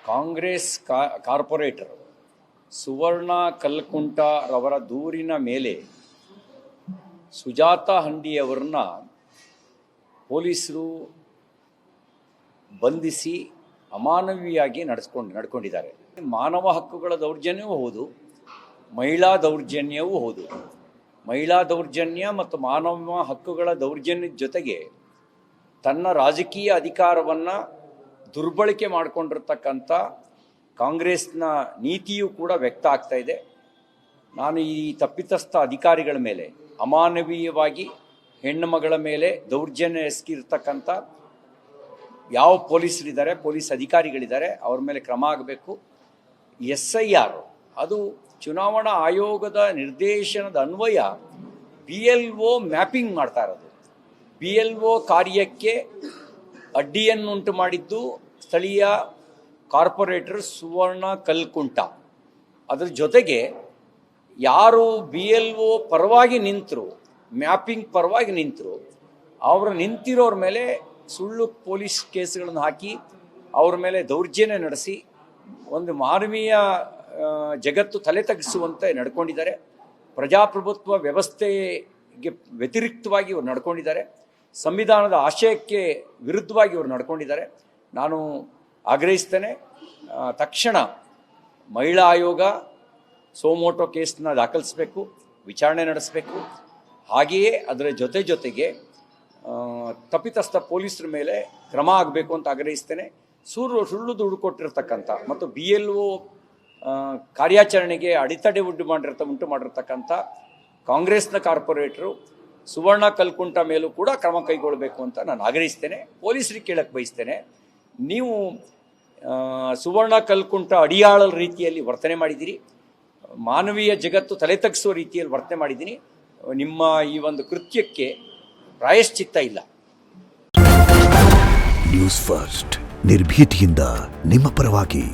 Congress corporate ಸುವರ್ಣ ಕಲ್ಕುಂಟರವರ ದೂರಿನ ಮೇಲೆ ಸುಜಾತ ಹಂಡಿಯವರನ್ನ ಪೊಲೀಸರು ಬಂಧಿಸಿ ಅಮಾನವೀಯವಾಗಿ ನಡ್ಕೊಂಡಿದ್ದಾರೆ. ಮಾನವ ಹಕ್ಕುಗಳ ದೌರ್ಜನ್ಯವೂ ಹೌದು, ಮಹಿಳಾ ದೌರ್ಜನ್ಯವೂ ಹೌದು. ಮಹಿಳಾ ದೌರ್ಜನ್ಯ ಮತ್ತು ಮಾನವ ಹಕ್ಕುಗಳ ದೌರ್ಜನ್ಯದ ಜೊತೆಗೆ ತನ್ನ ರಾಜಕೀಯ ಅಧಿಕಾರವನ್ನು ದುರ್ಬಳಕೆ ಮಾಡಿಕೊಂಡಿರ್ತಕ್ಕಂಥ ಕಾಂಗ್ರೆಸ್ನ ನೀತಿಯೂ ಕೂಡ ವ್ಯಕ್ತ ಆಗ್ತಾ ಇದೆ. ನಾನು ಈ ತಪ್ಪಿತಸ್ಥ ಅಧಿಕಾರಿಗಳ ಮೇಲೆ, ಅಮಾನವೀಯವಾಗಿ ಹೆಣ್ಣು ಮಗಳ ಮೇಲೆ ದೌರ್ಜನ್ಯ ಎಸಗಿರ್ತಕ್ಕಂಥ ಯಾವ ಪೊಲೀಸರಿದ್ದಾರೆ, ಪೊಲೀಸ್ ಅಧಿಕಾರಿಗಳಿದ್ದಾರೆ, ಅವ್ರ ಮೇಲೆ ಕ್ರಮ ಆಗಬೇಕು. SIR ಅದು ಚುನಾವಣಾ ಆಯೋಗದ ನಿರ್ದೇಶನದ ಅನ್ವಯ BLO ಮ್ಯಾಪಿಂಗ್ ಮಾಡ್ತಾ ಇರೋದು. BLO ಕಾರ್ಯಕ್ಕೆ ಅಡ್ಡಿಯನ್ನುಂಟು ಮಾಡಿದ್ದು ಸ್ಥಳೀಯ ಕಾರ್ಪೊರೇಟರ್ ಸುವರ್ಣ ಕಲ್ಕುಂಟ. ಅದರ ಜೊತೆಗೆ ಯಾರು BLO ಪರವಾಗಿ ನಿಂತರು, ಮ್ಯಾಪಿಂಗ್ ಪರವಾಗಿ ನಿಂತರು, ಅವರು ನಿಂತಿರೋರ ಮೇಲೆ ಸುಳ್ಳು ಪೊಲೀಸ್ ಕೇಸ್ಗಳನ್ನು ಹಾಕಿ ಅವ್ರ ಮೇಲೆ ದೌರ್ಜನ್ಯ ನಡೆಸಿ ಒಂದು ಮಾನವೀಯ ಜಗತ್ತು ತಲೆ ತಗ್ಗಿಸುವಂತೆ ನಡ್ಕೊಂಡಿದ್ದಾರೆ. ಪ್ರಜಾಪ್ರಭುತ್ವ ವ್ಯವಸ್ಥೆಗೆ ವ್ಯತಿರಿಕ್ತವಾಗಿ ಇವರು ನಡ್ಕೊಂಡಿದ್ದಾರೆ. ಸಂವಿಧಾನದ ಆಶಯಕ್ಕೆ ವಿರುದ್ಧವಾಗಿ ಇವರು ನಡ್ಕೊಂಡಿದ್ದಾರೆ. ನಾನು ಆಗ್ರಹಿಸ್ತೇನೆ, ತಕ್ಷಣ ಮಹಿಳಾ ಆಯೋಗ ಸೋಮೋಟೋ ಕೇಸನ್ನ ದಾಖಲಿಸಬೇಕು, ವಿಚಾರಣೆ ನಡೆಸಬೇಕು. ಹಾಗೆಯೇ ಅದರ ಜೊತೆಗೆ ತಪ್ಪಿತಸ್ಥ ಪೊಲೀಸರ ಮೇಲೆ ಕ್ರಮ ಆಗಬೇಕು ಅಂತ ಆಗ್ರಹಿಸ್ತೇನೆ. ಸುಳ್ಳು ದುಡ್ಡು ಕೊಟ್ಟಿರ್ತಕ್ಕಂಥ ಮತ್ತು BLO ಕಾರ್ಯಾಚರಣೆಗೆ ಅಡೆತಡೆ ಉಂಟು ಮಾಡಿರ್ತಕ್ಕಂಥ ಕಾಂಗ್ರೆಸ್ನ ಕಾರ್ಪೊರೇಟರು ಸುವರ್ಣ ಕಲ್ಕುಂಟ ಮೇಲೂ ಕೂಡ ಕ್ರಮ ಕೈಗೊಳ್ಳಬೇಕು ಅಂತ ನಾನು ಆಗ್ರಹಿಸ್ತೇನೆ. ಪೊಲೀಸರಿಗೆ ಕೇಳಕ್ಕೆ ಬಯಸ್ತೇನೆ, ನೀವು ಸುವರ್ಣ ಕಲ್ಕುಂಟ ಅಡಿಯಾಳರ ರೀತಿಯಲ್ಲಿ ವರ್ತನೆ ಮಾಡಿದ್ದೀರಿ, ಮಾನವೀಯ ಜಗತ್ತು ತಲೆ ತಗ್ಗಿಸುವ ರೀತಿಯಲ್ಲಿ ವರ್ತನೆ ಮಾಡಿದ್ದೀನಿ. ನಿಮ್ಮ ಈ ಒಂದು ಕೃತ್ಯಕ್ಕೆ ಪ್ರಾಯಶ್ಚಿತ್ತ ಇಲ್ಲ. ನ್ಯೂಸ್ ಫಸ್ಟ್ ನಿರ್ಭೀತಿಯಿಂದ ನಿಮ್ಮ ಪರವಾಗಿ.